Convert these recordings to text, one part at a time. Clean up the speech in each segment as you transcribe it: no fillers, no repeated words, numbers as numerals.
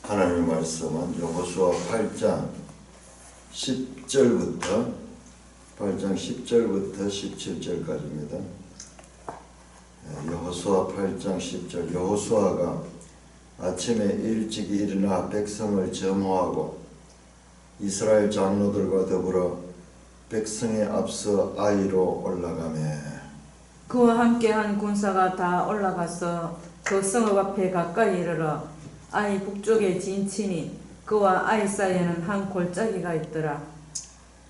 하나님의 말씀은 여호수아 8장 10절부터 17절까지입니다. 여호수아 8장 10절. 여호수아가 아침에 일찍 일어나 백성을 점호하고 이스라엘 장로들과 더불어 백성에 앞서 아이로 올라가매 그와 함께한 군사가 다 올라가서 그 성읍 앞에 가까이 이르러 아이 북쪽에 진치니 그와 아이 사이에는 한 골짜기가 있더라.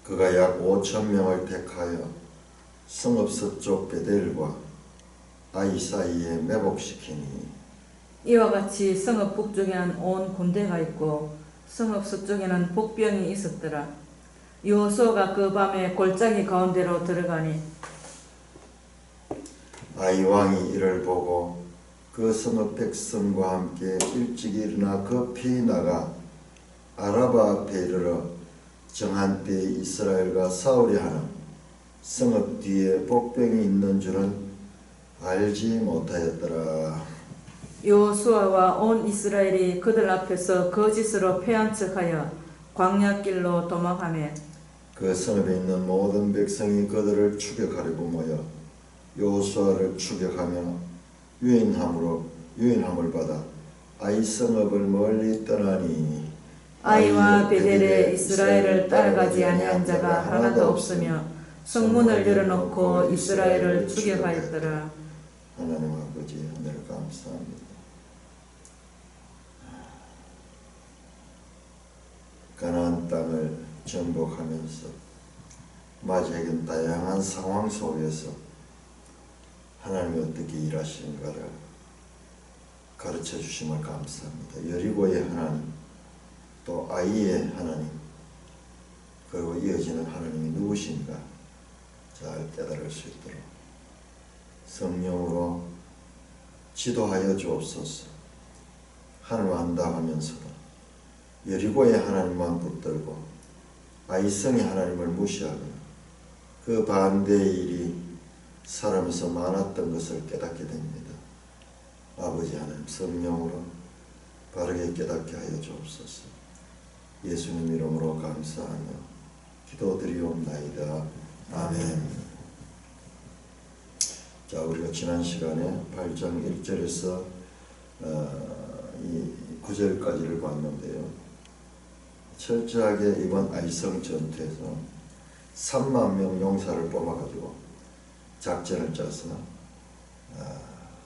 그가 약 5,000명을 택하여 성읍 서쪽 베델과 아이 사이에 매복시키니 이와 같이 성읍 북쪽에는 온 군대가 있고 성읍 서쪽에는 복병이 있었더라. 여호수아가 그 밤에 골짜기 가운데로 들어가니 아이 왕이 이를 보고 그 성읍 백성과 함께 일찍 일어나 급히 나가 아라바 앞에 이르러 정한 때에 이스라엘과 싸우려 하는 성읍 뒤에 복병이 있는 줄은 알지 못하였더라. 여호수아와 온 이스라엘이 그들 앞에서 거짓으로 패한 척하여 광야길로 도망하며 그 성읍에 있는 모든 백성이 그들을 추격하려고 모여 여호수아를 추격하며 유인함을 받아 아이 성읍을 멀리 떠나니 아이와 베델에 이스라엘을 따라가지 아니한 자가 하나도 없으며 성문을 열어놓고 이스라엘을 추격하였더라. 하나님 아버지 은혜를 감사합니다. 가나안 땅을 정복하면서 맞이하는 다양한 상황 속에서 하나님이 어떻게 일하시는가를 가르쳐 주심을 감사합니다. 여리고의 하나님, 또 아이의 하나님, 그리고 이어지는 하나님이 누구신가 잘 깨달을 수 있도록 성령으로 지도하여 주옵소서. 하나님 안다 하면서도 여리고의 하나님만 붙들고 아이성의 하나님을 무시하거나 그 반대의 일이 살아면서 많았던 것을 깨닫게 됩니다. 아버지 하나님 성령으로 바르게 깨닫게 하여 주옵소서. 예수님 이름으로 감사하며 기도드리옵나이다. 아멘. 자, 우리가 지난 시간에 8장 1절에서 이 9절까지를 봤는데요. 철저하게 이번 아이성 전투에서 3만 명 용사를 뽑아가지고 작전을 짜서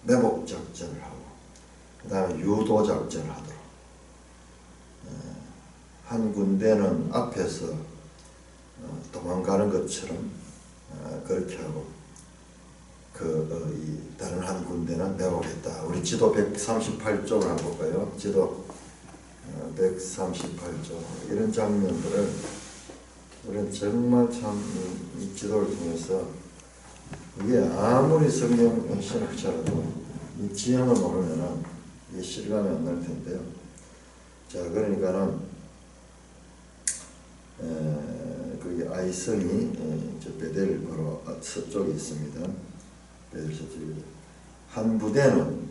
매복 작전을 하고 그 다음에 유도 작전을 하도록 한 군대는 앞에서 도망가는 것처럼 그렇게 하고 이 다른 한 군대는 매복했다. 우리 지도 138쪽을 한번 볼까요? 지도 138쪽 이런 장면들을 우리는 정말 참 이 지도를 통해서 이게 아무리 성경 신학자라도 이 지형을 모르면은 이게 실감이 안 날 텐데요. 자, 그러니까는 거기 아이성이 저 베델 바로 서쪽에 있습니다. 베델 서쪽에 한 부대는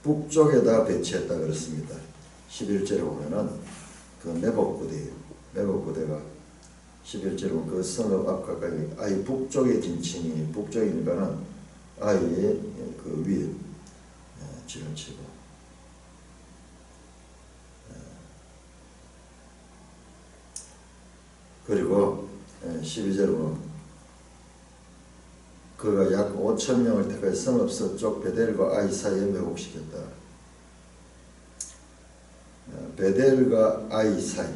북쪽에다 배치했다 그랬습니다. 11절에 보면은 그 매복 부대예요. 매복 부대가 11절은 그 성읍 앞 가까이 아이 북쪽에 진치니 북쪽이니까는 아이의 그 위에 진을 치고 그리고 12절은 그가 약 5,000명을 택하여 성읍 서쪽 베델과 아이 사이에 매복시켰다. 베델과 아이 사이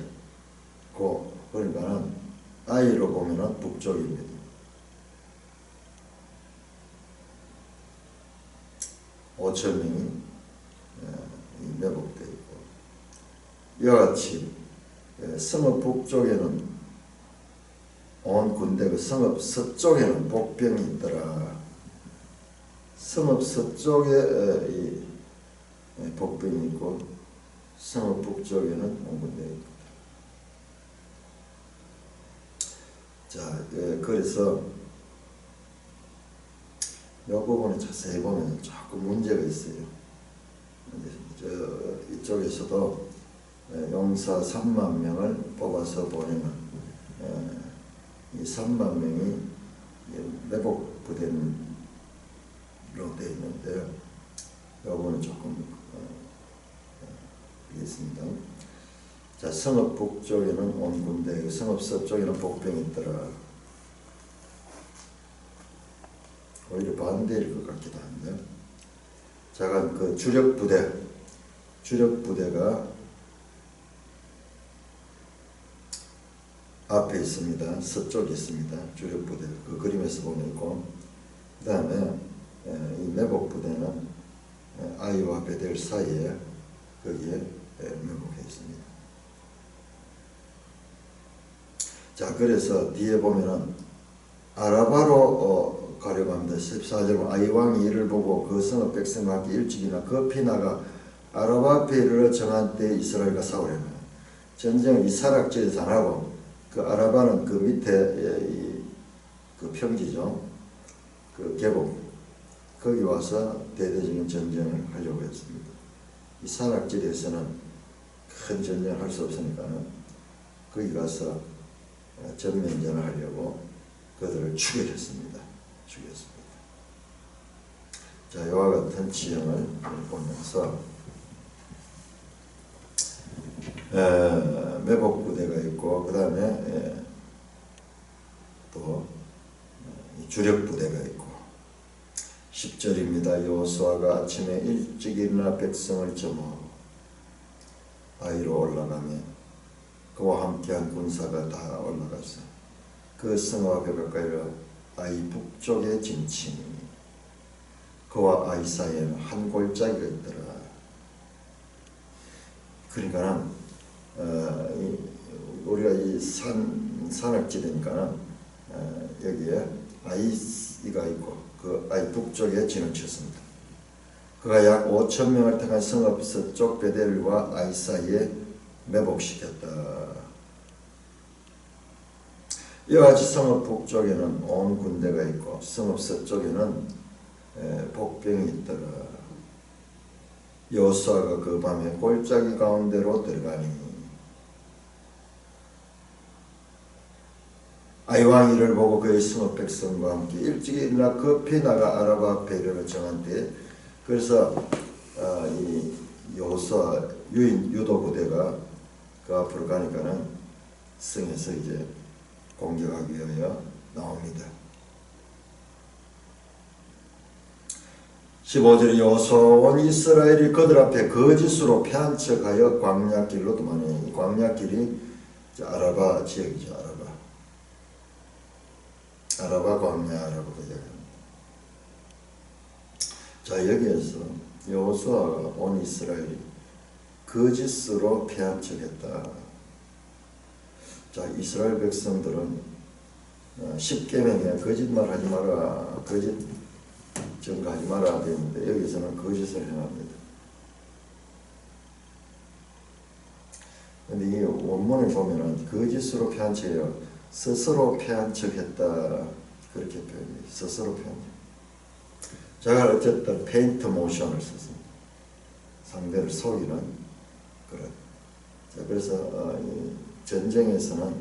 그러니까는 아이로 보면은 북쪽입니다. 오천 명이 매복되어 있고 이와 같이 성읍 북쪽에는 온 군대가 성읍 서쪽에는 복병이 있더라. 성읍 서쪽에 이 복병이 있고 성읍 북쪽에는 온 군대가 있고 자, 그래서 이 부분에 자세히 보면 조금 문제가 있어요. 이쪽에서도 용사 3만 명을 뽑아서 보내는 이 3만 명이 매복 부대로 되어 있는데요. 요거는 조금 있습니다. 자, 성읍 북쪽에는 온 군대, 성읍 서쪽에는 복병이 있더라. 오히려 반대일 것 같기도 한데, 자, 그 주력 부대가 앞에 있습니다. 서쪽에 있습니다. 주력 부대. 그 그림에서 보면 있고, 그 다음에 이 매복 부대는 아이와 베델 사이에 거기에 매복해 있습니다. 자, 그래서 뒤에 보면은 아라바로 가려고 합니다. 14절 아이 왕이 이를 보고 그 성읍 백성과 함께 일찍 일어나 급히 나가 아라바 앞에 이르러 정한 때 이스라엘과 싸우려면 전쟁은 이 사락지에서 안 하고 그 아라바는 그 밑에 그 평지죠. 그 계곡 거기 와서 대대적인 전쟁을 하려고 했습니다. 이 사락지대에서는 큰 전쟁을 할 수 없으니까는 거기 가서 전면전을 하려고 그들을 추격했습니다. 자, 이와 같은 지형을 보면서 매복 부대가 있고 그 다음에 또 주력 부대가 있고 10절입니다. 여호수아가 아침에 일찍 일어나 백성을 점호하고 아이로 올라가며 그와 함께한 군사가 다 올라가서 그 성읍 앞에 가까이로 아이 북쪽에 진치니 그와 아이 사이에는 한 골짜기가 있더라. 그러니까는 우리가 이 산악지대니까는 여기에 아이가 있고 그 아이 북쪽에 진을 쳤습니다. 그가 약 5,000명을 택한 성읍 서쪽 베델과 아이 사이에 매복시켰다. 이와 같이 성읍 북쪽에는 온 군대가 있고 성읍 서쪽에는 복병이 있더라. 여호수아가 그 밤에 골짜기 가운데로 들어가니 아이 왕이 이를 보고 그의 성읍 백성과 함께 일찍 일어나 급히 나가 아라바 앞에 이르러 정한 때에 그래서 이 여호수아 유도 부대가 그 앞으로 가니까는 성에서 이제 공격하기 위하여 나옵니다. 15절 여호수아 온 이스라엘이 그들 앞에 거짓으로 패한 척하여 광야길로 도망하니 이 광야길이 아라바 지역이죠. 아라바 광야 아라바 그 이야기입니다. 자, 여기에서 여호수아가 온 이스라엘이 거짓으로 패한 척했다. 자, 이스라엘 백성들은 10계명에 거짓말 하지 마라, 거짓 증거하지 마라 되는데 여기서는 거짓을 행합니다. 근데 이 원문을 보면은 거짓으로 패한 척이요 스스로 패한 척했다 그렇게 표현해요. 스스로 패한 척. 제가 어쨌든 페인트 모션을 썼습니다. 상대를 속이는 그런. 자, 그래서 이 전쟁에서는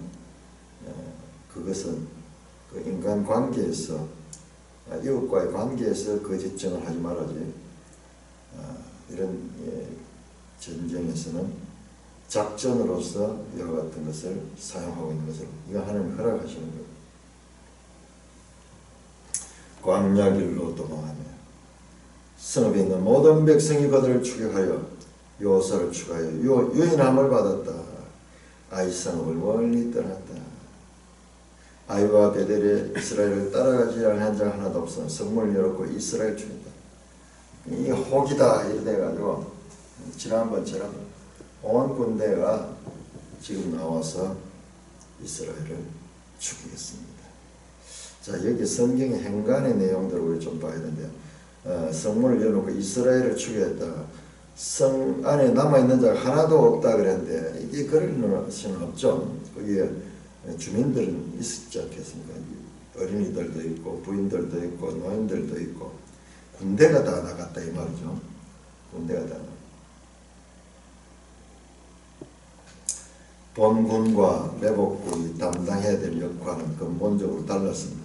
그것은 그 인간 관계에서 이웃과의 관계에서 거짓증을 하지 말아야지. 이런 전쟁에서는 작전으로서 이와 같은 것을 사용하고 있는 것을 이거 하나님 허락하시는 거예요. 광야길로 도망하며 성읍에 있는 모든 백성이 그들을 추격하여 여호수아를 추가하여 유인함을 받았다. 아이 성읍을 멀리 떠났다. 아이와 베델에 이스라엘을 따라가지 않은 자 하나도 없어 성문을 열었고 이스라엘 죽였다. 이 혹이다 이래 가지고 지난번처럼 온 군대가 지금 나와서 이스라엘을 죽이겠습니다. 자, 여기 성경의 행간의 내용들을 우리 좀 봐야 되는데요. 성문을 열어놓고 이스라엘을 죽였다. 성 안에 남아있는 자가 하나도 없다 그랬는데 이게 그럴 수는 없죠. 거기에 주민들은 있지 않겠습니까? 어린이들도 있고 부인들도 있고 노인들도 있고 군대가 다 나갔다 이 말이죠. 군대가 다 본군과 매복군이 담당해야 될 역할은 근본적으로 달랐습니다.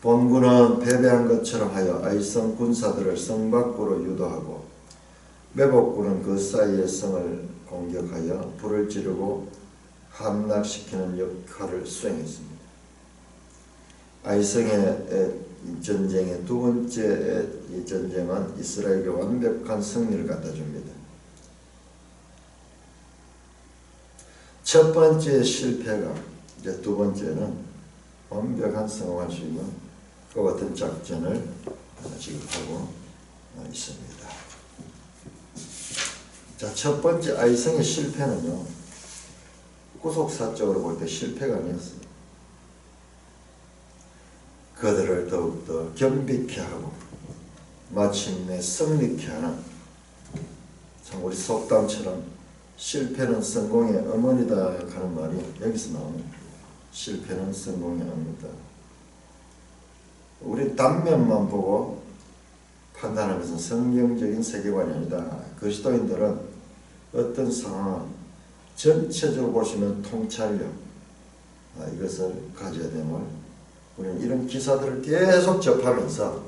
본군은 패배한 것처럼 하여 아이성 군사들을 성 밖으로 유도하고, 매복군은 그 사이의 성을 공격하여 불을 지르고 함락시키는 역할을 수행했습니다. 아이성의 전쟁의 두 번째 전쟁은 이스라엘에게 완벽한 승리를 갖다 줍니다. 첫 번째 실패가 이제 두 번째는 완벽한 성공할 수 있는 그와 같은 작전을 지금 하고 있습니다. 자, 첫 번째 아이성의 실패는요, 구속사적으로 볼 때 실패가 아니었어요. 그들을 더욱더 겸비케 하고 마침내 승리케 하는, 참 우리 속담처럼 실패는 성공의 어머니다 하는 말이 여기서 나옵니다. 실패는 성공의 어머니다. 우리 단면만 보고 판단하는 것은 성경적인 세계관이 아니다. 그리스도인들은 어떤 상황 전체적으로 보시면 통찰력, 이것을 가져야 됨을 우리는 이런 기사들을 계속 접하면서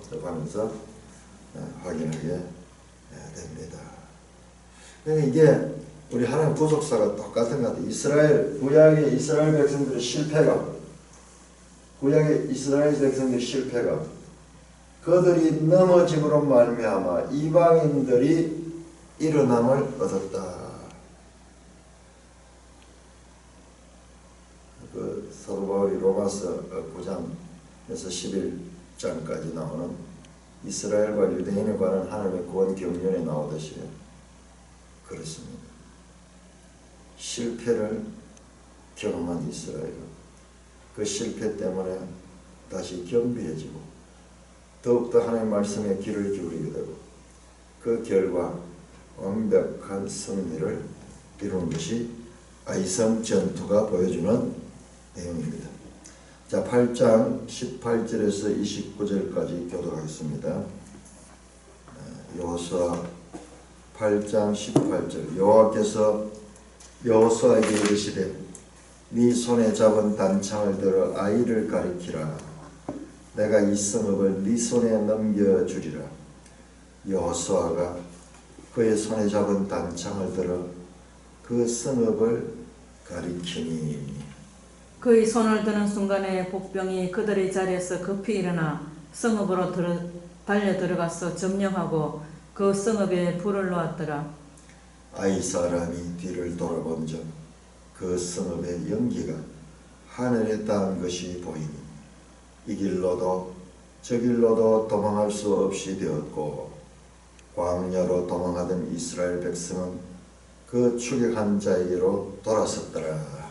확인하게 됩니다. 이게 우리 하나님 구속사가 똑같은 것 같아요. 구약의 이스라엘 백성들의 실패가, 그들이 넘어짐으로 말미암아 이방인들이 일어남을 얻었다. 그 사도 바울이 로마서 9장에서 11장까지 나오는 이스라엘과 유대인에 관한 하나님의 구원 경륜에 나오듯이 그렇습니다. 실패를 경험한 이스라엘은 그 실패 때문에 다시 겸비해지고 더욱더 하나님의 말씀에 귀를 기울이게 되고, 그 결과 완벽한 승리를 이루는 것이 아이성 전투가 보여주는 내용입니다. 자, 8장 18절에서 29절까지 교독하겠습니다. 여호수아 8장 18절. 여호와께서 여호수아에게 이르시되 네 손에 잡은 단창을 들어 아이를 가리키라. 내가 이 성읍을 네 손에 넘겨주리라. 여호수아가 그의 손에 잡은 단창을 들어 그 성읍을 가리키니, 그의 손을 드는 순간에 복병이 그들의 자리에서 급히 일어나 성읍으로 달려 들어가서 점령하고 그 성읍에 불을 놓았더라. 아이 사람이 뒤를 돌아본즉 그 성읍의 연기가 하늘에 닿은 것이 보이니 이 길로도 저 길로도 도망할 수 없이 되었고, 광야로 도망하던 이스라엘 백성은 그 추격한 자에게로 돌아섰더라.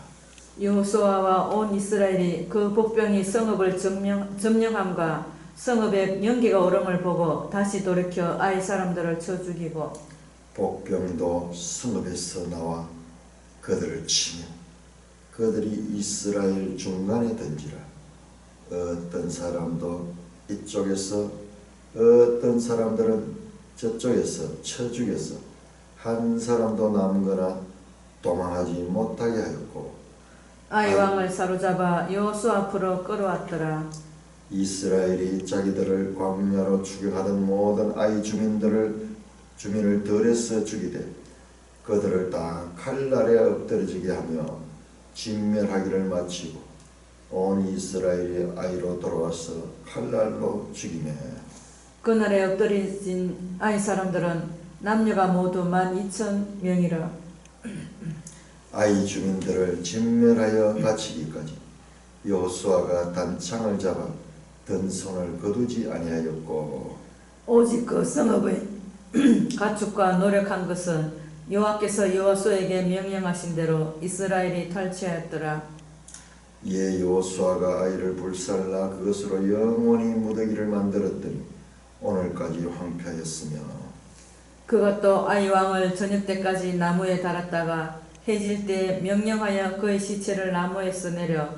여호수아와 온 이스라엘이 그 복병이 성읍을 점령함과 성읍에 연기가 오름을 보고 다시 돌이켜 아이 사람들을 쳐 죽이고, 복병도 성읍에서 나와 그들을 치며 그들이 이스라엘 중간에 던지라. 어떤 사람도 이쪽에서 어떤 사람들은 저쪽에서 쳐 죽여서 한 사람도 남거나 도망하지 못하게 하였고, 아이 왕을 사로잡아 여호수아 앞으로 끌어왔더라. 이스라엘이 자기들을 광야로 추격하던 모든 아이 주민을 들에서 죽이되 그들을 다 칼날에 엎드러지게 하며 진멸하기를 마치고 온 이스라엘이 아이로 돌아와서 칼날로 죽이매. 그날에 엎드려진 아이 사람들은 남녀가 모두 12,000명이라. 아이 주민들을 진멸하여 갇히기까지 여호수아가 단창을 잡아 든 손을 거두지 아니하였고, 오직 그 성읍의 가축과 노력한 것은 여호와께서 여호수아에게 명령하신 대로 이스라엘이 탈취하였더라. 이에 여호수아가 아이를 불살라 그것으로 영원히 무더기를 만들었더니 오늘까지 황폐하였으며, 그가 또 아이 왕을 저녁 때까지 나무에 달았다가 해질 때 명령하여 그의 시체를 나무에서 내려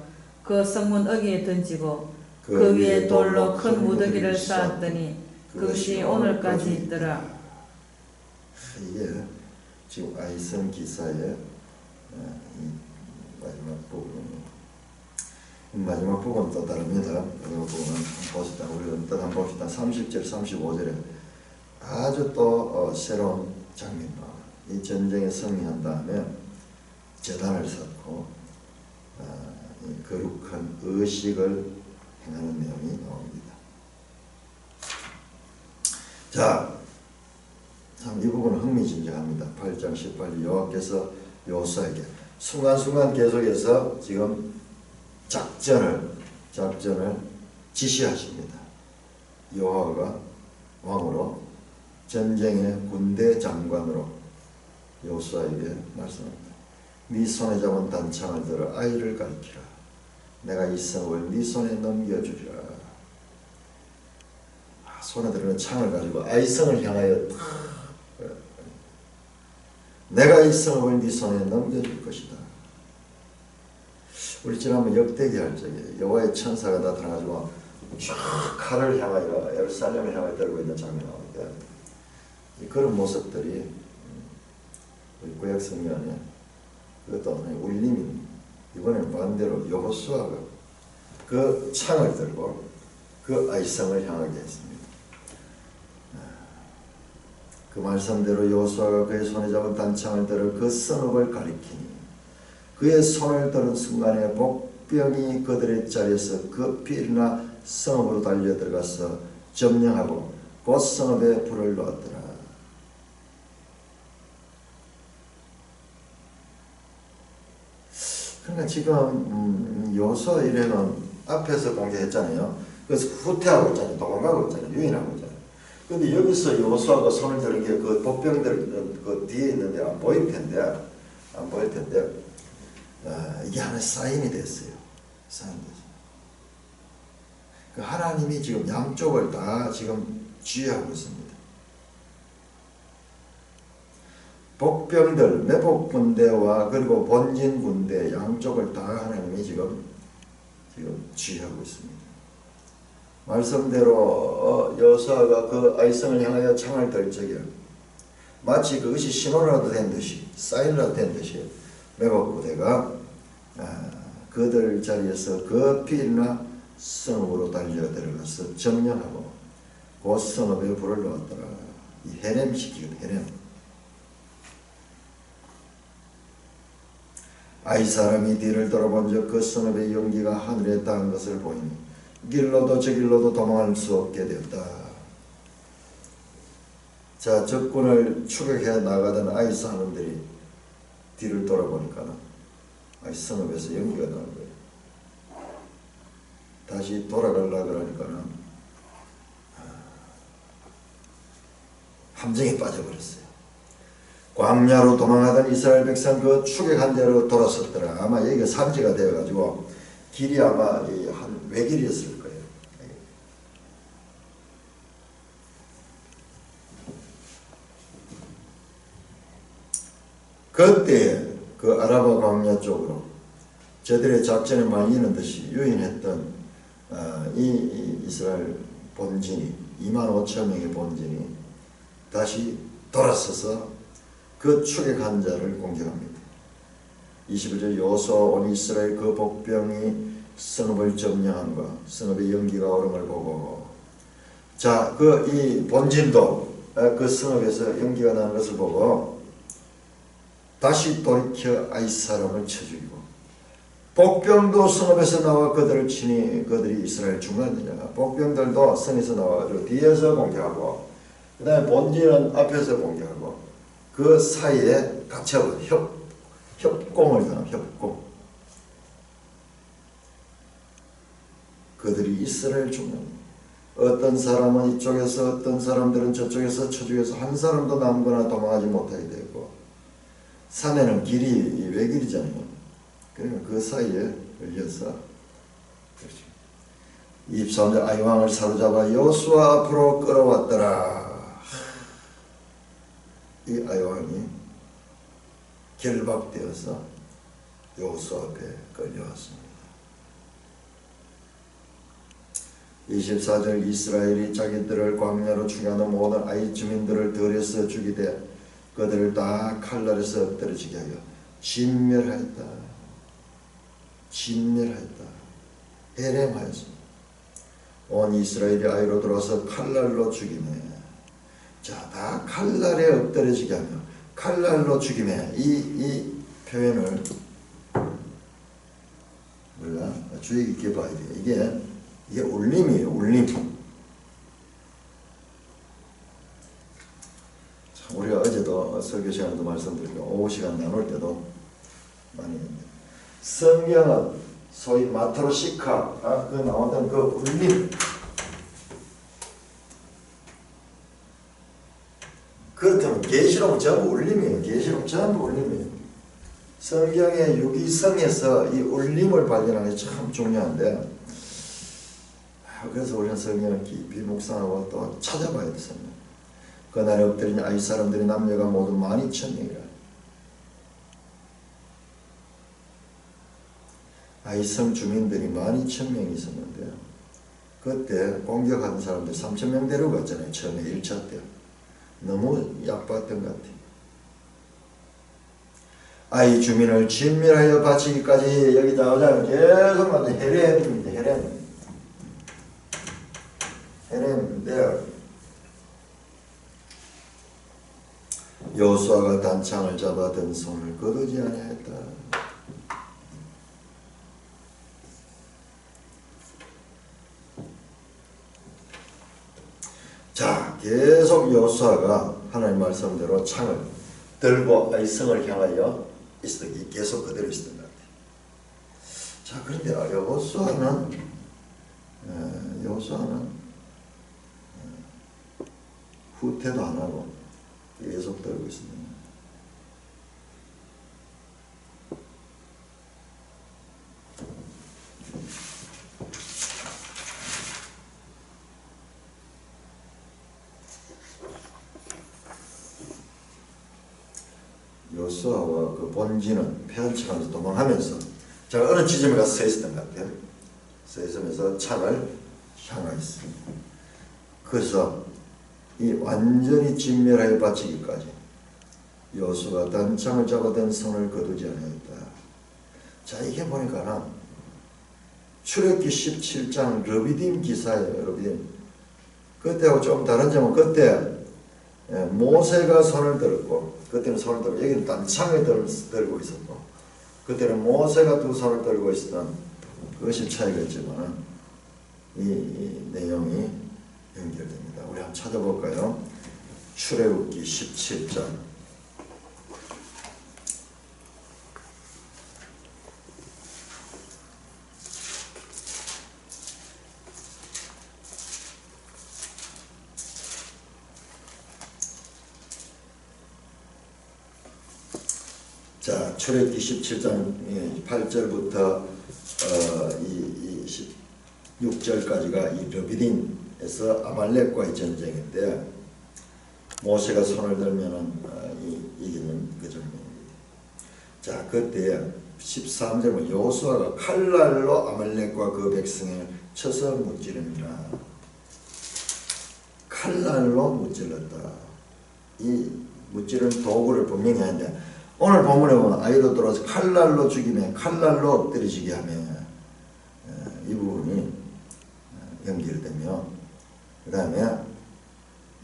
그 성문 어귀에 던지고 그 위에 돌로 큰 무더기를 쌓았더니 그것이 오늘까지 있더라. 이게 지금 아이성 기사의 마지막 부분. 마지막 부분은 또 다릅니다. 마지막 부분은 봅시다. 우리 또 한번 봅시다. 30절, 35절에 아주 또 새로운 장면 나와요. 이 전쟁에 승리한 다음에 제단을 쌓고 이 거룩한 의식을 행하는 내용이 나옵니다. 자, 참 이 부분은 흥미진진합니다. 8장 18절 여호와께서 여호수아에게 순간순간 계속해서 지금 작전을 지시하십니다. 여호와가 왕으로 전쟁의 군대 장관으로 여호수아에게 말씀합니다. 네 손에 잡은 단창을 들어 아이를 가리키라. 내가 이 성읍을 네 손에 넘겨주리라. 손에 들어는 창을 가지고 아이성을 향하여 내가 이 성읍을 네 손에 넘겨줄 것이다. 우리 지난번 역대기 할 적에 여호와의 천사가 나타나가지고 쫙 칼을 향하여 예루살렘을 향하여 들고 있는 장면이 나오는데 그런 모습들이 우리 구약 성경에 그것도 울림이 이번에는 반대로 여호수아가 그 창을 들고 그 아이성을 향하게 했습니다. 그 말씀대로 여호수아가 그의 손에 잡은 단창을 들어 그 성읍을 가리키니 그의 손을 들은 순간에 복병이 그들의 자리에서 급히 일어나 성읍으로 달려 들어가서 점령하고 곧 성읍에 불을 놓았더라. 그러니까 지금 여호수아 이래는 앞에서 공개했잖아요. 그래서 후퇴하고 있잖아요. 도망가고 있잖아요. 유인하고 있잖아요. 근데 여기서 여호수아가 손을 드는 게 그 복병들 그 뒤에 있는데 안 보일 텐데 이게 하나의 사인이 됐어요. 사인이 됐어요. 그 하나님이 지금 양쪽을 다 지금 지휘하고 있습니다. 복병들, 매복 군대와 그리고 본진 군대 양쪽을 다 하나님이 지금 지휘하고 있습니다. 말씀대로 여호수아가 그 아이성을 향하여 창을 들 적에 마치 그것이 신호라도 된 듯이 사인이라도 된 듯이 매복 부대가 그들 자리에서 급히 일어나 성읍으로 달려 들어가서 점령하고 곧 성읍에 불을 놓았더라. 이 해렘시키거든. 해렘. 아이 사람이 뒤를 돌아본 적 그 성읍의 연기가 하늘에 닿은 것을 보이니 길로도 저길로도 도망할 수 없게 되었다. 자, 적군을 추격해 나가던 아이 사람들이 뒤를 돌아보니까 아이 성읍에서 연기가 나는 거예요. 다시 돌아가려고 그러니까는 함정에 빠져버렸어요. 광야로 도망하던 이스라엘 백성 그 추격한 대로 돌아섰더라. 아마 여기가 산지가 되어가지고 길이 아마 한 외길이었을 거예요. 그때 그 아라바 광야 쪽으로 저들의 작전에 말리는 듯이 유인했던 이 이스라엘 본진이 25,000명의 본진이 다시 돌아서서 그 추격한 자를 공격합니다. 21절 여호수아 온 이스라엘 그 복병이 성읍을 점령함과 성읍의 연기가 오른 걸 보고 자, 그 이 본진도 그 성읍에서 연기가 나는 것을 보고 다시 돌이켜 아이 사람을 쳐 죽이고 복병도 성읍에서 나와 그들을 치니 그들이 이스라엘 중간이냐. 복병들도 성에서 나와가지고 뒤에서 공격하고 그 다음에 본진은 앞에서 공격하고 그 사이에 갇혀버려. 협공을 당한 협공. 그들이 이스라엘 중간. 어떤 사람은 이쪽에서 어떤 사람들은 저쪽에서 저쪽에서 한 사람도 남거나 도망하지 못하게 되고 산에는 길이 외길이잖아요. 그러니까 그 사이에 걸려서 23절 아이 왕을 사로잡아 여호수아 앞으로 끌어왔더라. 이 아이 왕이 결박되어서 여호수아 앞에 끌려왔습니다. 24절 이스라엘이 자기들을 광야로 추격하는 모든 아이 주민들을 들여서 죽이되 그들을 다 칼날에서 엎드러지게 하여 진멸하였다. 진멸하였다. 해렘하였습니다. 온 이스라엘이 아이로 들어와서 칼날로 죽이매. 자, 다 칼날에 엎드려지게 하며 칼날로 죽이매. 이 표현을 우리가 주의 깊게 봐야 돼요. 이게 울림이에요. 울림. 참 우리가 어제도 설교 시간에도 말씀드렸고 오후 시간 나눌 때도 많이 했는데 성경은 소위 마트로시카 그 나왔던 그 울림, 그렇다면 계시록은 전부 울림이에요. 계시록 전부 울림이에요. 성경의 유기성에서 이 울림을 발견하는 게 참 중요한데, 그래서 우리는 성경을 깊이 묵상하고 또 찾아봐야 됐습니다. 그날에 엎드린 아이 사람들이 남녀가 모두 12,000명이라. 아이성 주민들이 12,000명이 있었는데 그때 공격하는 사람들 3,000명 데려갔잖아요. 처음에 1차 때. 너무 약봤던 것 같아요. 아이 주민을 진멸하여 바치기까지 여기 나오자면 계속 나오는 헤렘입니다. 헤렘인데 여호수아가 단창을 잡아 든 손을 거두지 아니하였다. 자, 계속 여호수아가 하나님 말씀대로 창을 들고 아이성을 향하여 있었기 계속 그대로 있었던 것 같아요. 자, 그런데 여호수아는 후퇴도 안 하고 계속 들고 있습니다. 여호수아와 그 본지는 폐허쳐가면서 도망하면서 제가 어느 지점에 가서 서 있었던 것 같아요. 서 있으면서 창을 향하였습니다. 그래서 이 완전히 진멸하여 바치기까지 여호수아가 단창을 잡아든 손을 거두지 않았다. 자, 이게 보니까는 출애굽기 17장 르비딤 기사예요. 르비딤. 그때하고 좀 다른 점은 그때 모세가 손을 들었고, 그때는 손을 들고 여기는 단창을 들고 있었고, 그때는 모세가 두 손을 들고 있었던 그것이 차이가 있지만 이 내용이 연결됩니다. 우리 한번 찾아볼까요? 출애굽기 17장 자, 출애굽기 17장 8절부터 6절까지가 이 르비딤에서 아말렉과의 전쟁인데 모세가 손을 들면은 이기는 그 장면입니다. 자, 그때 13절은 여호수아가 칼날로 아말렉과 그 백성을 쳐서 무찌릅니다. 칼날로 무찔렀다. 이 무찌른 도구를 분명히 하는데 오늘 본문에 보면 아이로 들어와서 칼날로 죽이며 칼날로 엎드리시게 하며 이 부분이 연결되며 그 다음에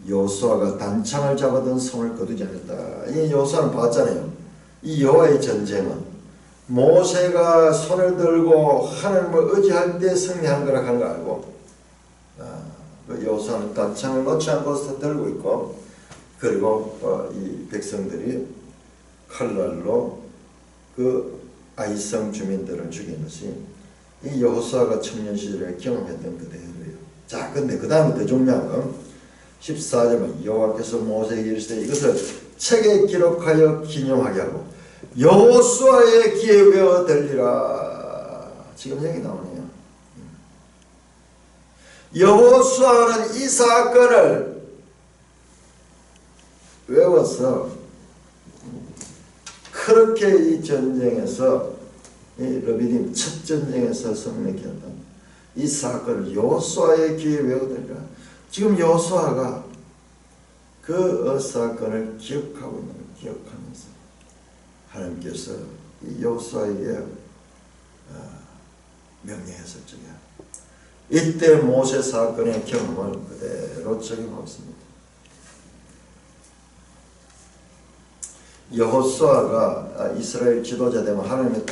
여호수아가 단창을 잡아든 손을 거두지 않았다. 이 여호수아는 봤잖아요. 이 여호와의 전쟁은 모세가 손을 들고 하나님을 의지할 때 승리한 거라 하는 거 알고 그 여호수아는 단창을 놓지 않고 들고 있고 그리고 이 백성들이 칼날로 그 아이성 주민들을 죽인 것이 이 여호수아가 청년 시절에 경험했던 그대로예요. 자, 근데 그 다음에 더 중요한 건 14절은 여호와께서 모세에게 이르시되 이것을 책에 기록하여 기념하게 하고 여호수아의 귀에 외워 들리라. 지금 여기 나오네요. 여호수아는 이 사건을 외워서 그렇게 이 전쟁에서 이 르비딤 첫 전쟁에서 승리했던 이 사건을 여호수아의 귀에 외워들라. 지금 여호수아가 그 사건을 기억하고 있는 거예요. 기억하면서 하나님께서 이 여호수아에게 명령했을 적이야. 이때 모세 사건의 경험을 그대로 적용하고 있습니다. 여호수아가 이스라엘 지도자 되면 하나님의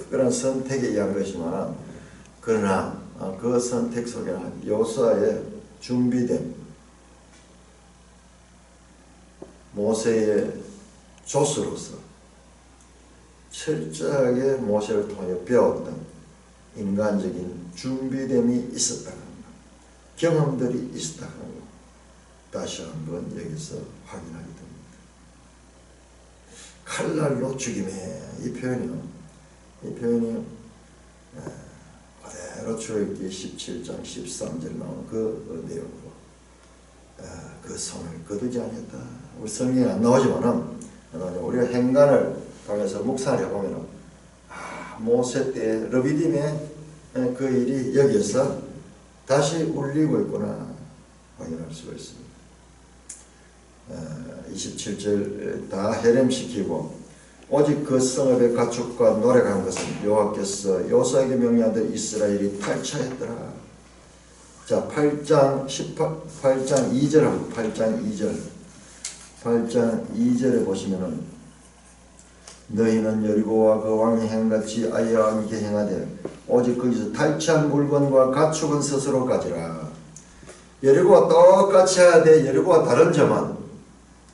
그런 선택에 의한 것이지만, 그러나 그 선택 속에는 여호수아의 준비됨, 모세의 조수로서 철저하게 모세를 통해 배웠던 인간적인 준비됨이 있었다는 것, 경험들이 있었다는 것, 다시 한번 여기서 확인하게 됩니다. 칼날로 죽임에, 이 표현이 그대로 출애굽기 17장 13절 나오는 그 내용으로 그 손을 거두지 않았다. 우리 성경에 안 나오지만은 우리가 행간을 통해서 묵상을 해보면은 모세 때 르비딤의 그 일이 여기서 다시 울리고 있구나 확인할 수가 있습니다. 27절 다 해렘시키고 오직 그 성읍의 가축과 노래한 것은 여호와께서 여호수아에게 명령한 대로 이스라엘이 탈취하였더라. 자, 8장 2절 8장 2절에 보시면은 너희는 여리고와 그 왕이 행같이 아이와 함께 행하되 오직 거기서 탈취한 물건과 가축은 스스로 가지라. 여리고와 똑같이 해야 돼. 여리고와 다른 점은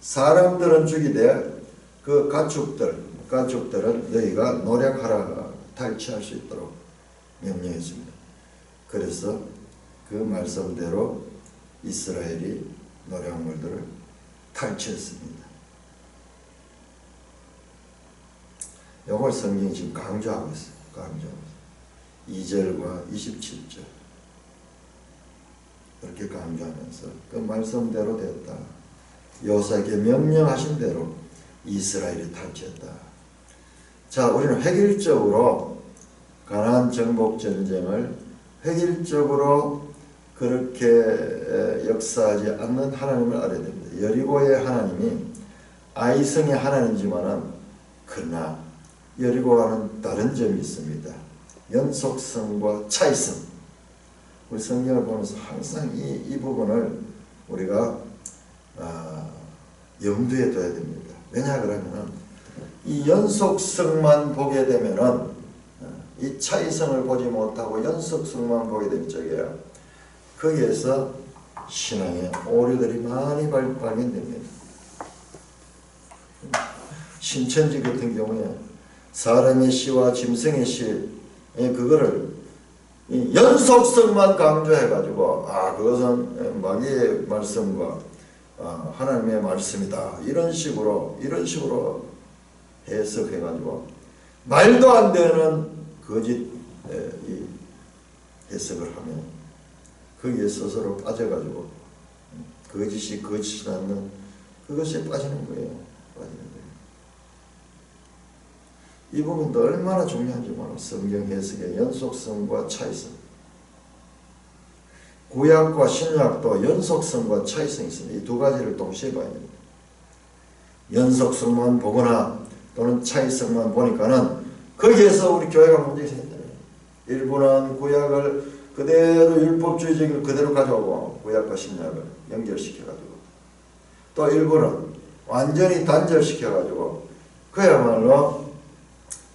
사람들은 죽이되 그 가축들은 너희가 노력하라, 탈취할 수 있도록 명령했습니다. 그래서 그 말씀대로 이스라엘이 노략물들을 탈취했습니다. 이걸 성경이 지금 강조하고 있어요. 2절과 27절 그렇게 강조하면서 그 말씀대로 되었다. 여호수아에게 명령하신 대로 이스라엘이 탈취했다. 자, 우리는 획일적으로 가나안 정복 전쟁을 획일적으로 그렇게 역사하지 않는 하나님을 알아야 됩니다. 여리고의 하나님이 아이성의 하나님이지만은 그러나 여리고와는 다른 점이 있습니다. 연속성과 차이성. 우리 성경을 보면서 항상 이 부분을 우리가 염두에 둬야 됩니다. 왜냐 그러면은 이 연속성만 보게 되면은 이 차이성을 보지 못하고 연속성만 보게 될 적에 거기에서 신앙의 오류들이 많이 발견됩니다. 신천지 같은 경우에 사람의 시와 짐승의 시 그거를 연속성만 강조해가지고 그것은 마귀의 말씀과 하나님의 말씀이다 이런 식으로 해석해가지고 말도 안 되는 거짓 해석을 하면 거기에 스스로 빠져가지고 거짓이 않는 그것에 빠지는 거예요. 이 부분도 얼마나 중요한지 몰라요. 성경 해석의 연속성과 차이성. 구약과 신약도 연속성과 차이성이 있습니다. 이 두 가지를 동시에 봐야 됩니다. 연속성만 보거나 또는 차이성만 보니까는 거기에서 우리 교회가 문제가 생겨요. 일부는 구약을 그대로 율법주의적으로 그대로 가져오고 구약과 신약을 연결시켜가지고 또 일부는 완전히 단절시켜가지고 그야말로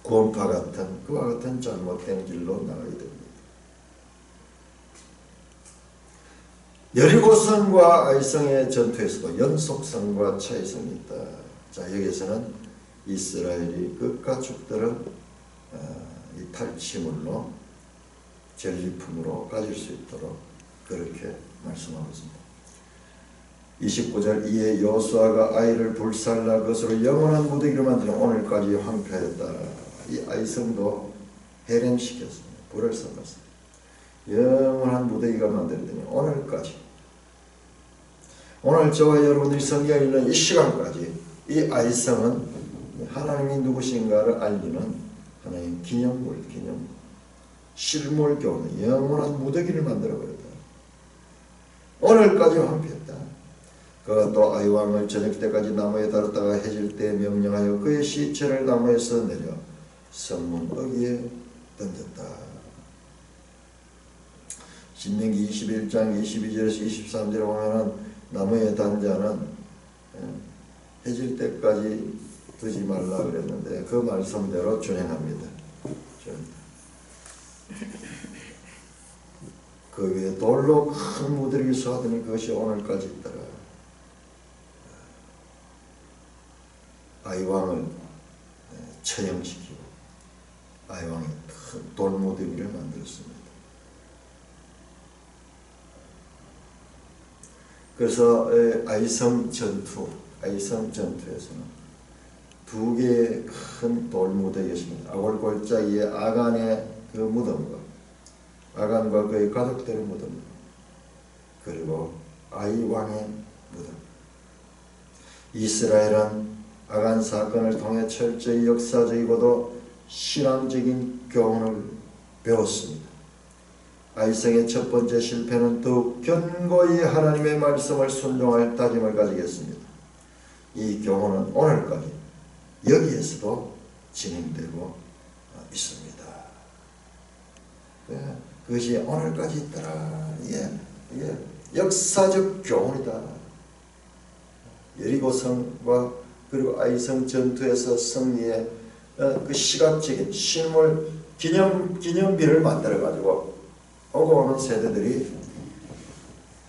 구원파 같은 그와 같은 잘못된 길로 나가게 됩니다. 여리고성과 아이성의 전투에서도 연속성과 차이성이 있다. 자, 여기서는 이스라엘이 그 가축들은 이 탈취물로 전리품으로 가질 수 있도록 그렇게 말씀하고 있습니다. 29절 이에 여호수아가 아이를 불살라 그것으로 영원한 무더기를 만들어 오늘까지 황폐하였다. 이 아이성도 해렘시켰습니다. 불을 섞었습니다. 영원한 무더기가 만들어지니 오늘까지 오늘 저와 여러분들이 성경에 있는 이 시간까지 이 아이성은 하나님이 누구신가를 알리는 하나의 기념물 실물교는 영원한 무더기를 만들어버렸다. 오늘까지 황폐했다. 그가 또 아이왕을 저녁 때까지 나무에 달았다가 해질 때 명령하여 그의 시체를 나무에서 내려 성문 어귀에 던졌다. 신명기 21장 22절에서 23절에 보면은 나무의 단자는 해질 때까지 두지 말라 그랬는데 그 말씀대로 준행합니다. 그 위에 돌로 큰 무더기를 쏘았더니 그것이 오늘까지 있더라. 아이왕을 처형시키고 아이왕이 큰 돌무더기를 만들었습니다. 그래서 아이성 전투에서는 두 개의 큰 돌무더기가 있습니다. 아골골짜기에 아간의 그 무덤과 아간과 그의 가족들의 무덤, 그리고 아이왕의 무덤. 이스라엘은 아간 사건을 통해 철저히 역사적이고도 신앙적인 교훈을 배웠습니다. 아이성의 첫 번째 실패는 더욱 견고히 하나님의 말씀을 순종할 다짐을 가지겠습니다. 이 교훈은 오늘까지 여기에서도 진행되고 있습니다. 그것이 오늘까지 있더라. 역사적 교훈이다. 여리고성과 그리고 아이성 전투에서 승리의 그 시각적인 실물 기념비를 만들어 가지고 오고 오는 세대들이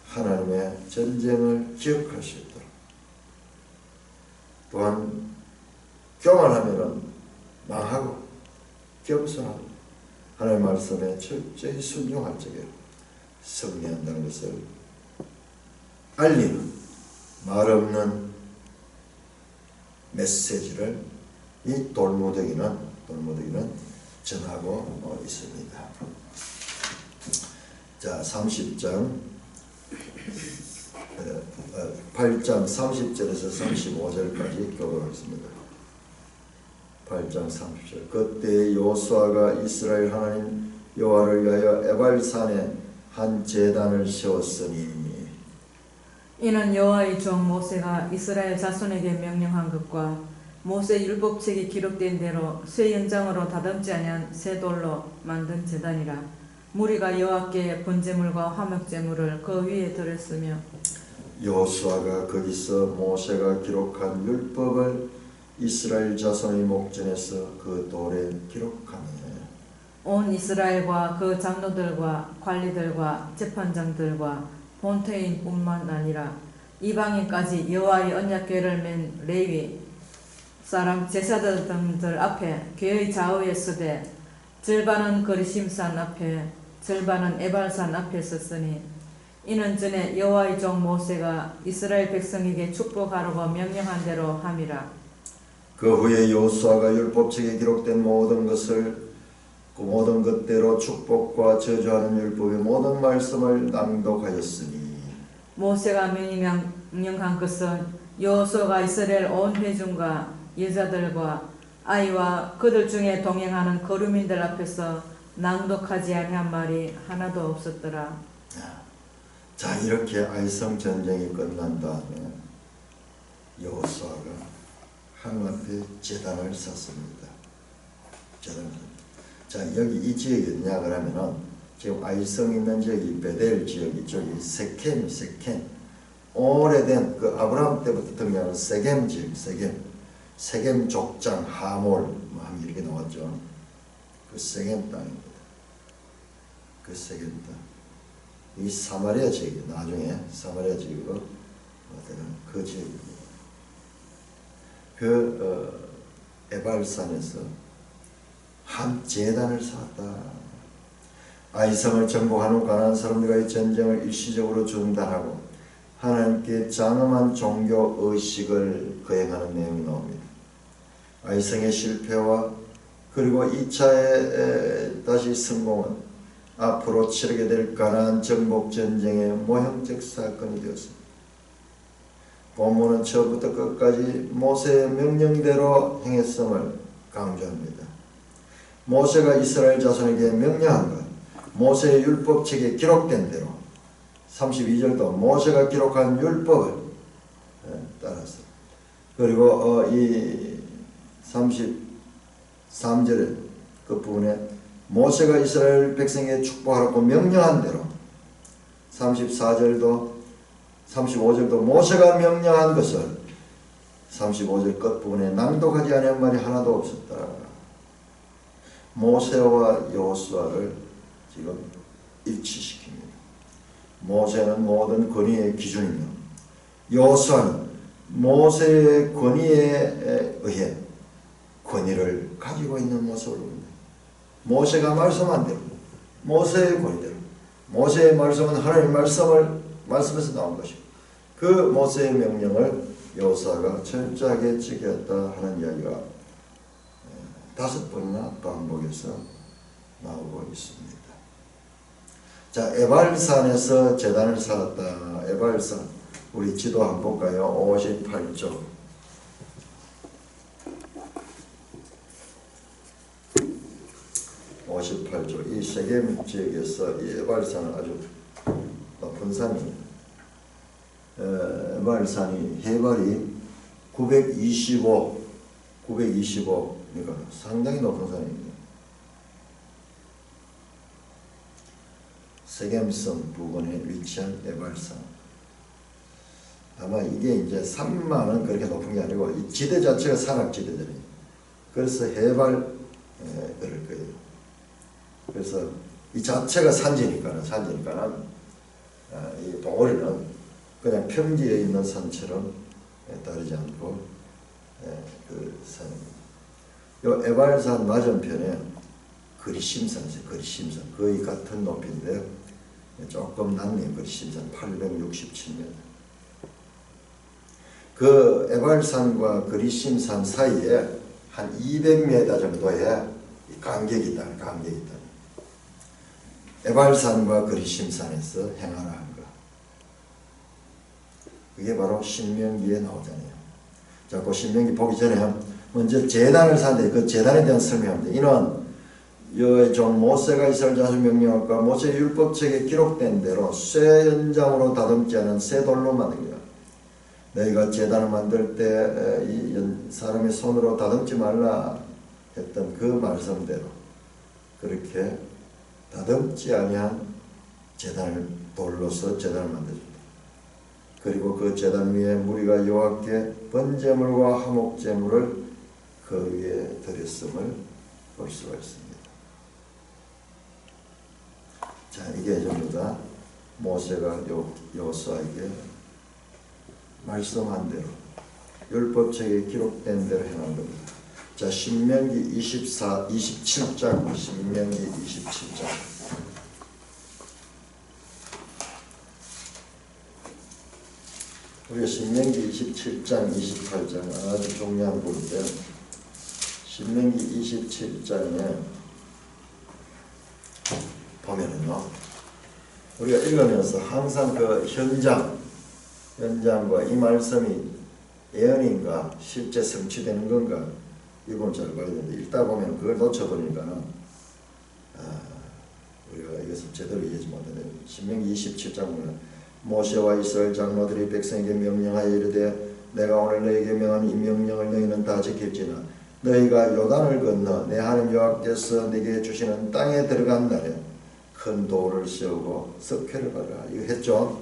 하나님의 전쟁을 기억할 수 있도록, 또한 교만하면은 망하고 겸손하고 하나님의 말씀에 철저히 순종할 적에 승리한다는 것을 알리는 말 없는 메시지를 이 돌무더기는 전하고 있습니다. 자, 30장 8장 30절에서 35절까지 교독하겠습니다. 8장 30절. 그때 여호수아가 이스라엘 하나님 여호와를 위하여 에발산에 한 제단을 세웠으니 이는 여호와의 종 모세가 이스라엘 자손에게 명령한 것과 모세 율법책이 기록된 대로 쇠 연장으로 다듬지 아니한 새 돌로 만든 제단이라. 무리가 여호와께 번제물과 화목제물을 그 위에 드렸으며 여호수아가 거기서 모세가 기록한 율법을 이스라엘 자손의 목전에서 그 돌에 기록하며 온 이스라엘과 그 장로들과 관리들과 재판장들과 본토인뿐만 아니라 이방인까지 여호와의 언약궤를 맨 레위 사람 제사장 등들 앞에 궤의 좌우에 서되 절반은 거리심산 앞에 절반은 에발산 앞에 섰으니 이는 전에 여호와의 종 모세가 이스라엘 백성에게 축복하라고 명령한 대로 함이라. 그 후에 여호수아가 율법책에 기록된 모든 것대로 축복과 저주하는 율법의 모든 말씀을 낭독하였으니 모세가 명령한 것은 여호수아가 이스라엘 온 회중과 여자들과 아이와 그들 중에 동행하는 거류민들 앞에서 낭독하지 아니한 말이 하나도 없었더라. 자, 이렇게 아이성 전쟁이 끝난 다음에 여호수아가 하나님 앞에 제단을 샀습니다. 자, 여기 이 지역이 어디냐 그러면은 지금 아이성 있는 지역이 베델 지역 이쪽이 세겜 오래된 그 아브라함 때부터 등장한 세겜 지역, 세겜 족장 하몰 뭐 하면 이렇게 나왔죠. 그 세겜 땅입니다. 그 세겜 땅. 이 사마리아 지역이 나중에 사마리아 지역으로 그 지역입니다. 그 에발산에서 한 제단을 쌓았다. 아이성을 정복한 후 가나안 사람들과의 전쟁을 일시적으로 중단하고 하나님께 장엄한 종교 의식을 거행하는 내용이 나옵니다. 아이성의 실패와 그리고 2차의 다시 성공은 앞으로 치르게 될 가나안 정복 전쟁의 모형적 사건이 되었습니다. 본문은 처음부터 끝까지 모세의 명령대로 행했음을 강조합니다. 모세가 이스라엘 자손에게 명령한 것, 모세의 율법책에 기록된 대로 32절도 모세가 기록한 율법을 따라서, 그리고 이 33절의 그 부분에 모세가 이스라엘 백성에게 축복하라고 명령한 대로 34절도 35절도 모세가 명령한 것을 35절 끝부분에 낭독하지 않은 말이 하나도 없었다. 모세와 여호수아를 지금 일치시킵니다. 모세는 모든 권위의 기준이며 여호수아는 모세의 권위에 의해 권위를 가지고 있는 모습을 봅니다. 모세가 말씀한 대로 모세의 권위대로 모세의 말씀은 하나님의 말씀에서 나온 것이고 그 모세의 명령을 여호수아가 철저하게 지켰다 하는 이야기가 5번이나 반복해서 나오고 있습니다. 자, 에발산에서 제단을 쌓았다. 에발산 우리 지도 한번 볼까요? 58조 58조 이 세겜 지역에서 이 에발산은 아주 높은 산입니다. 에발산이 해발이 925그러니까 상당히 높은 산입니다. 세겜성 부근에 위치한 에발산. 아마 이게 이제 산만은 그렇게 높은 게 아니고 이 지대 자체가 산악지대잖아요. 그래서 해발 그럴 거예요. 그래서 이 자체가 산지니까는 이 봉우리는 그냥 평지에 있는 산처럼 다르지 않고 그 산입니다. 요 에발산 맞은편에 그리심산이 있어요. 그리심산 거의 같은 높이인데 조금 낮네요. 그리심산 867m. 그 에발산과 그리심산 사이에 한 200m 정도의 간격이 있다. 에발산과 그리심산에서 행하라 한 거. 그게 바로 신명기에 나오잖아요. 자, 그 신명기 보기 전에 먼저 제단을 쌓는데 그 제단에 대한 설명합니다. 이는 여호와의 종 모세가 이스라엘 자손을 명령할까 모세의 율법책에 기록된 대로 쇠 연장으로 다듬지 않은 새 돌로 만들기라. 너희가 제단을 만들 때 이 사람의 손으로 다듬지 말라 했던 그 말씀대로 그렇게 다듬지 아니한 제단을 돌로서 제단을 만들었다. 그리고 그 제단 위에 무리가 여호와께 번제물과 화목제물을 그 위에 드렸음을 볼 수가 있습니다. 자, 이게 전부 다 모세가 여호수아에게 말씀한 대로 율법책에 기록된 대로 행한 겁니다. 자, 신명기 27장 신명기 27장 우리가 신명기 27장 28장 아주 중요한 부분인데 신명기 27장에 보면은요 우리가 읽으면서 항상 그 현장과 이 말씀이 예언인가 실제 성취되는 건가 이 부분 잘 봐야 되는데 읽다 보면 그걸 놓쳐버리니까는 우리가 이것을 제대로 이해하지 못하는데 신명기 27장 보면 모세와 이스라엘 장로들이 백성에게 명령하여 이르되 내가 오늘 너희에게 명한 이 명령을 너희는 다 지킬지나 너희가 요단을 건너 내 하나님 여호와께서 내게 주시는 땅에 들어간 날에 큰 돌을 세우고 석회를 받으라. 이거 했죠.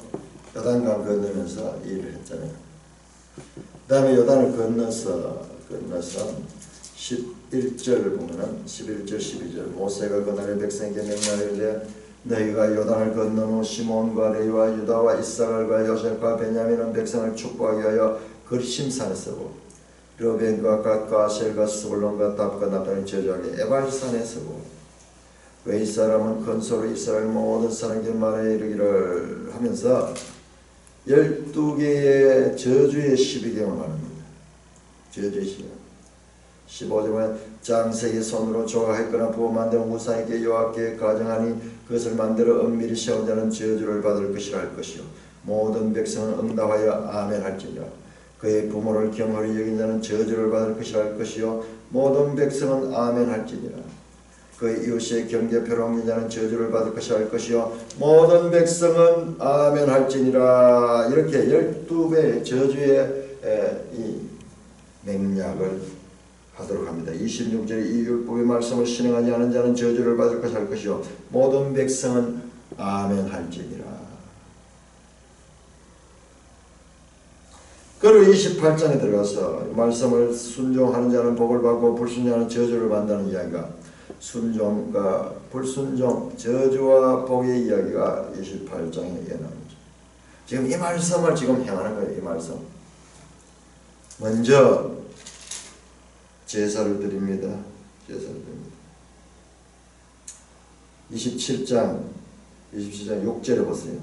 요단강 건너면서 이 일을 했잖아요. 그 다음에 요단을 건너서 11절 보면은 11절 12절 모세가 그날에 백성에게 명령하되 너희가 요단을 건너는 시몬과 레위와 유다와 이사갈과 요셉과 베냐민은 백성을 축복하기 위하여 그리심산에 서고 르벤과 갓과 아셀과 스불론과 답과 납단이 저주하게 에발산에 서고 왜 이 사람은 큰 소리로 이스라엘 모든 사람에게 말해 이르기를 하면서 12개의 저주의 12경을 말합니다. 저주의 12경 15절에 장색이 손으로 조각했거나 부어 만든 우상에게 여호와께 가정하니 그것을 만들어 은밀히 세운 자는 저주를 받을 것이라 할 것이요 모든 백성은 응답하여 아멘 할지니라. 그의 부모를 경홀히 여긴 자는 저주를 받을 것이라 할 것이요 모든 백성은 아멘 할지니라. 그의 이웃의 경계표로 옮긴 자는 저주를 받을 것이라 할 것이요 모든 백성은 아멘 할지니라. 이렇게 12배의 저주의 이 맹약을 하도록 합니다. 26절에 이 율법의 말씀을 실행하지 않은 자는 저주를 받을 것이 할 것이요 모든 백성은 아멘 할지니라. 그리고 28장에 들어가서 말씀을 순종하는 자는 복을 받고 불순종하는 저주를 받는다는 이야기가 순종과 불순종, 저주와 복의 이야기가 28장에 나옵니다. 지금 이 말씀을 지금 행하는 거예요. 이 말씀. 먼저 제사를 드립니다. 제사를 드립니다. 27장 6절에 보세요.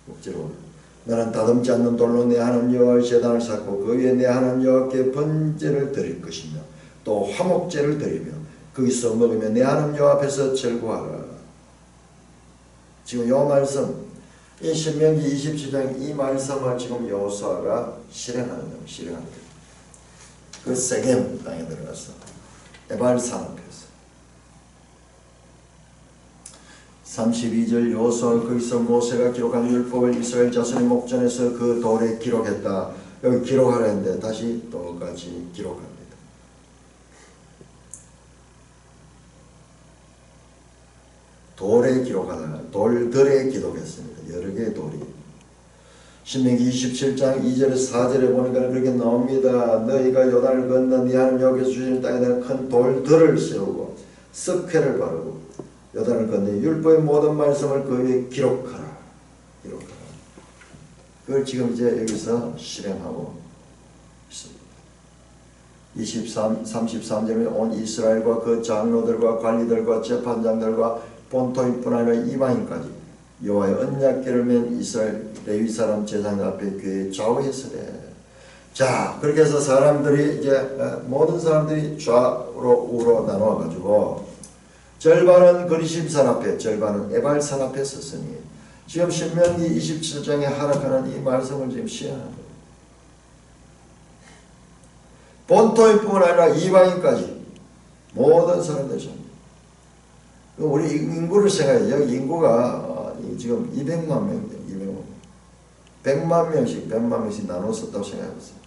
6절에 보세요. 나는 다듬지 않는 돌로 내 하나님 여호와의 제단을 쌓고 그 위에 내 하나님 여호와께 번제를 드릴 것이며 또 화목제를 드리며 거기서 먹으며 내 하나님 여호와 앞에서 절구하라. 지금 이 말씀, 이 신명기 27장 이 말씀을 지금 여호수아가 실행하는 거예요. 실행하는 거예요. 그 세겜 땅에 들어가서 에발산 앞에서 32절 여호수아가 거기서 모세가 기록한 율법을 이스라엘 자손의 목전에서 그 돌에 기록했다. 여기 기록하라 했는데 다시 똑같이 기록합니다. 돌에 기록하다가 돌들에 기록했습니다. 여러 개의 돌이. 신명기 27장 2절에서 4절에 보니까 그렇게 나옵니다. 너희가 요단을 건너 네 하나님 여호와께서 주시는 땅에다가 큰 돌들을 세우고 석회를 바르고 요단을 건너 율법의 모든 말씀을 그 위에 기록하라. 기록하라. 그걸 지금 이제 여기서 실행하고 있습니다. 33절에 온 이스라엘과 그 장로들과 관리들과 재판장들과 본토인뿐 아니라 이방인까지 여호와의 언약궤를 맨 이스라엘 레위 사람 제사장 앞에 교회 좌우에 서래. 자, 그렇게 해서 사람들이 이제 모든 사람들이 좌우로 우로 나눠 가지고 절반은 그리심산 앞에, 절반은 에발산 앞에 섰으니 지금 신명기 27장에 하락하는 이 말씀을 지금 시행하는 거예요. 본토인뿐 아니라 이방인까지 모든 사람들이 좀 우리 인구를 생각해. 여기 인구가 지금 200만 명입니다. 200만 명씩 100만 명씩 나눠 썼다고 생각해보세요.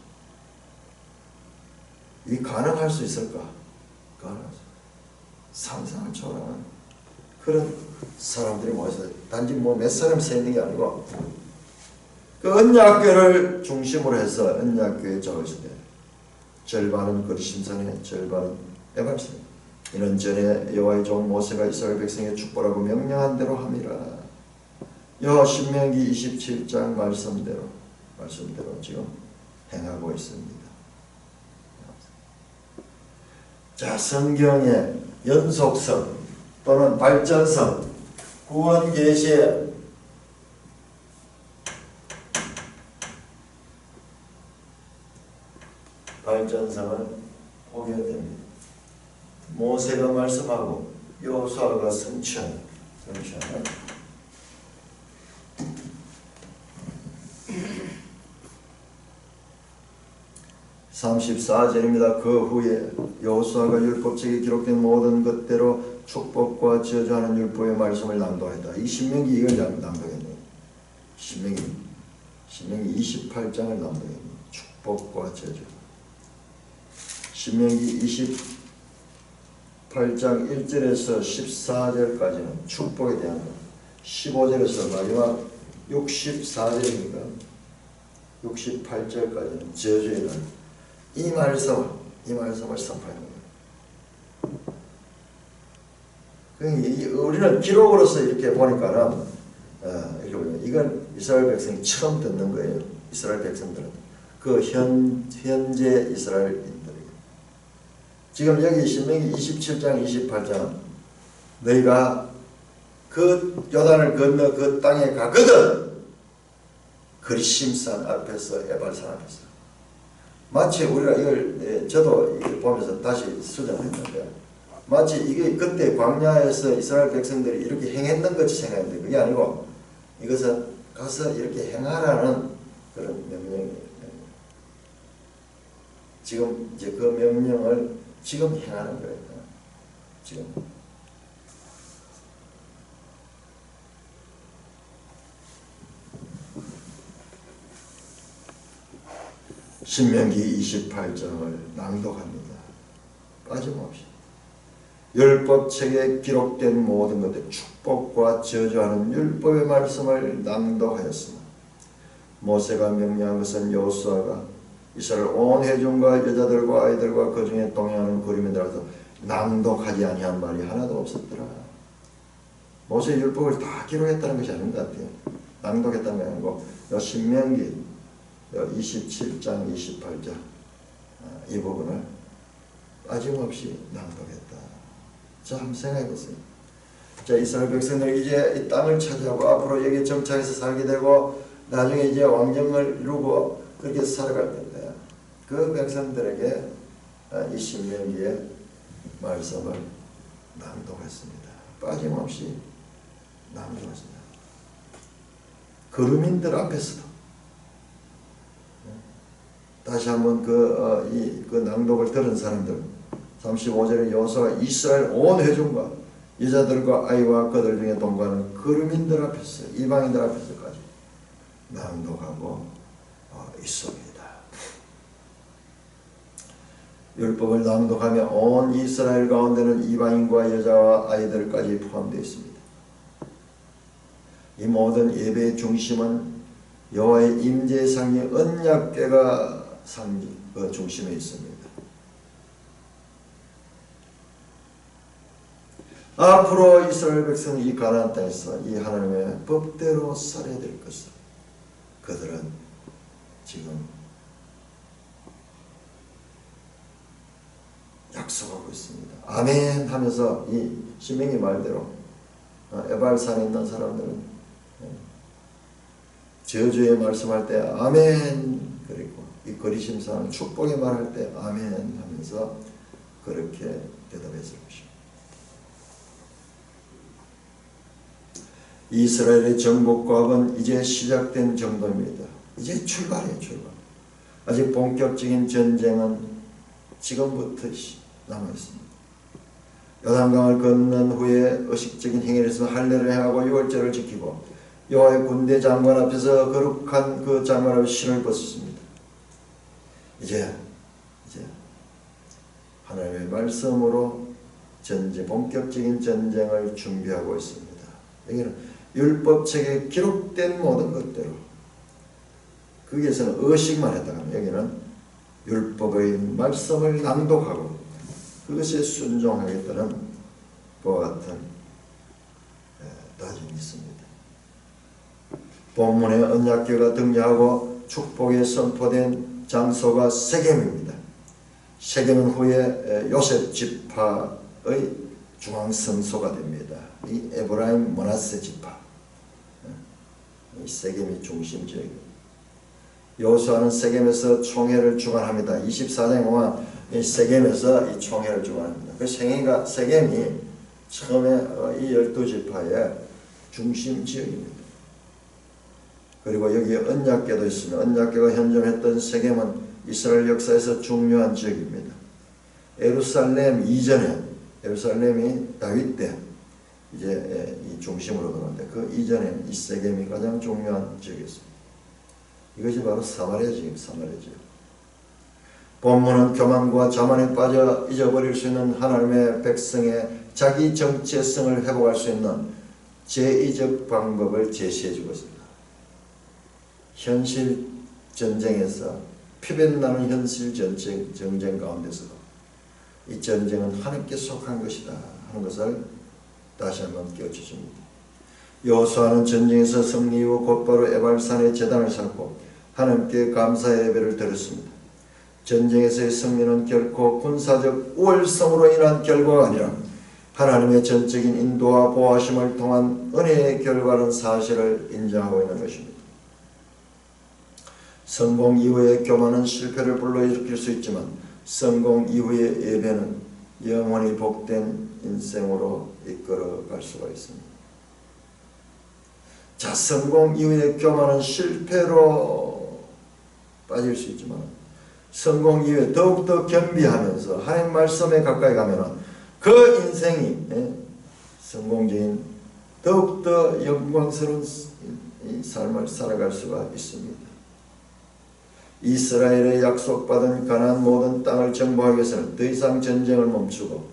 이 가능할 수 있을까? 가능하죠. 상상을 초월하는 그런 사람들이 모여서 단지 뭐 몇 사람 서 있는 게 아니고 그 언약궤를 중심으로 해서 언약궤에 적어있을 때 절반은 그리심산에 절반은 에발산에 이는 전에 여호와의 종 모세가 이스라엘 백성의 축복하고 명령한 대로 함이라. 여호와 신명기 27장 말씀대로 지금 행하고 있습니다. 자, 성경의 연속성 또는 발전성, 구원 계시의 발전성을 보게 됩니다. 모세가 말씀하고 여호수아가 성취하는 34절입니다. 그 후에 여호수아가 율법책에 기록된 모든 것대로 축복과 저주하는 율법의 말씀을 낭독했다. 이 신명기 이걸 낭독했네요. 신명기 28장을 낭독했네요. 축복과 저주. 신명기 28장 1절에서 14절까지는 축복에 대한 것, 15절에서 마지막 64절입니다. 68절까지는 저주에 대한 이 말씀을 선포하는 거예요. 우리는 기록으로서 이렇게 보니까는 이렇게 보면 이건 이스라엘 백성이 처음 듣는 거예요. 이스라엘 백성들은 그 현재 이스라엘인들에게 지금 여기 신명기 27장 28장은 너희가 그 요단을 건너 그 땅에 가거든 그리심산 앞에서 에발산 앞에서 마치 우리가 이걸 저도 이걸 보면서 다시 수정했는데 마치 이게 그때 광야에서 이스라엘 백성들이 이렇게 행했는 것이 생각했는데 그게 아니고 이것은 가서 이렇게 행하라는 그런 명령이에요. 지금 이제 그 명령을 지금 행하는 거예요. 지금. 신명기 28장을 낭독합니다. 빠짐없이 율법책에 기록된 모든 것들 축복과 저주하는 율법의 말씀을 낭독하였으나 모세가 명령한 것은 여호수아가 이스라엘 온 회중과 여자들과 아이들과 그 중에 동행하는 거류민들한테 낭독하지 아니한 말이 하나도 없었더라. 모세의 율법을 다 기록했다는 것이 아닌 것 같아요. 낭독했다는 게 아니고 신명기 27장 28절 이 부분을 빠짐없이 낭독했다. 자, 한번 생각해 보세요. 자, 이스라엘 백성들 이제 이 땅을 차지하고 앞으로 여기 정착해서 살게 되고 나중에 이제 왕정을 이루고 그렇게 살아갈 텐데 그 백성들에게 이 신명기의 말씀을 낭독했습니다. 빠짐없이 낭독했습니다. 거류민들 앞에서도 다시 한번 그 낭독을 들은 사람들 35절에 여호수아가 이스라엘 온 회중과 여자들과 아이와 그들 중에 동거하는 거류민들 앞에서 이방인들 앞에서까지 낭독하고 있습니다. 율법을 낭독하며 온 이스라엘 가운데는 이방인과 여자와 아이들까지 포함되어 있습니다. 이 모든 예배의 중심은 여호와의 임재의 상징 언약궤가 그 중심에 있습니다. 앞으로 이스라엘 백성이 이 가나안 땅에서 이 하나님의 법대로 살아야 될 것을 그들은 지금 약속하고 있습니다. 아멘 하면서 이 신명기 말대로 에발산에 있는 사람들은 저주의 말씀할 때 아멘, 그리고 이 거리심사는 축복의 말할 때 아멘 하면서 그렇게 대답했을 것입니다. 이스라엘의 정복과학은 이제 시작된 정도입니다. 이제 출발이에요, 출발. 아직 본격적인 전쟁은 지금부터 남아있습니다. 요단강을 건넌 후에 의식적인 행위를 해서 할례를 행하고 유월절을 지키고 여호와의 군대 장관 앞에서 거룩한 그 장관 앞에 신을 벗었습니다. 이제 하나님의 말씀으로 본격적인 전쟁을 준비하고 있습니다. 여기는 율법책에 기록된 모든 것대로 거기에서는 의식만 했다가 여기는 율법의 말씀을 낭독하고 그것에 순종하겠다는 그와 같은 다짐이 있습니다. 본문에 언약궤가 등장하고 축복이 선포된 장소가 세겜입니다. 세겜은 후에 요셉 지파의 중앙성소가 됩니다. 이 에브라임 므낫세 지파, 이 세겜이 중심지역입니다. 여호수아는 세겜에서 총회를 주관합니다. 24장 동안 이 세겜에서 이 총회를 주관합니다. 그 세겜이 처음에 이 12지파의 중심 지역입니다. 그리고 여기에 언약궤도 있습니다. 언약궤가 현존했던 세겜은 이스라엘 역사에서 중요한 지역입니다. 예루살렘 이전에, 예루살렘이 다윗 때 이제 이 중심으로 들어오는데 그 이전에 이 세겜이 가장 중요한 지역이었습니다. 이것이 바로 사마리아 지역, 사마리아 지역. 본문은 교만과 자만에 빠져 잊어버릴 수 있는 하나님의 백성의 자기 정체성을 회복할 수 있는 제2적 방법을 제시해 주고 있습니다. 현실 전쟁에서 피변나는 현실 전쟁 가운데서도 이 전쟁은 하나님께 속한 것이다 하는 것을 다시 한번 깨우쳐 줍니다. 여호수아는 전쟁에서 승리 이후 곧바로 에발산에 제단을 쌓고 하나님께 감사의 예배를 드렸습니다. 전쟁에서의 승리는 결코 군사적 우월성으로 인한 결과가 아니라 하나님의 전적인 인도와 보호하심을 통한 은혜의 결과라는 사실을 인정하고 있는 것입니다. 성공 이후의 교만은 실패를 불러일으킬 수 있지만 성공 이후의 예배는 영원히 복된 인생으로 이끌어갈 수가 있습니다. 자, 성공 이후의 교만은 실패로 빠질 수 있지만 성공 이후에 더욱더 겸비하면서 하나님 말씀에 가까이 가면 그 인생이 성공적인 더욱더 영광스러운 삶을 살아갈 수가 있습니다. 이스라엘의 약속받은 가나안 모든 땅을 정복하기 위해서는 더 이상 전쟁을 멈추고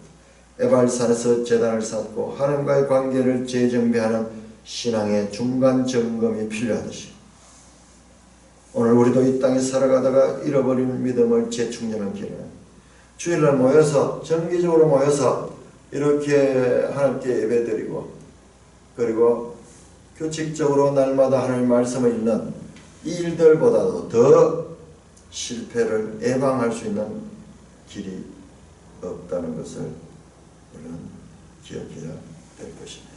에발산에서 제단을 쌓고 하나님과의 관계를 재정비하는 신앙의 중간 점검이 필요하듯이 오늘 우리도 이 땅에 살아가다가 잃어버린 믿음을 재충전하는 기회는 주일날 모여서 정기적으로 모여서 이렇게 하나님께 예배드리고 그리고 규칙적으로 날마다 하나님의 말씀을 읽는 이 일들보다도 더 실패를 예방할 수 있는 길이 없다는 것을 우리는 기억해야 될 것입니다.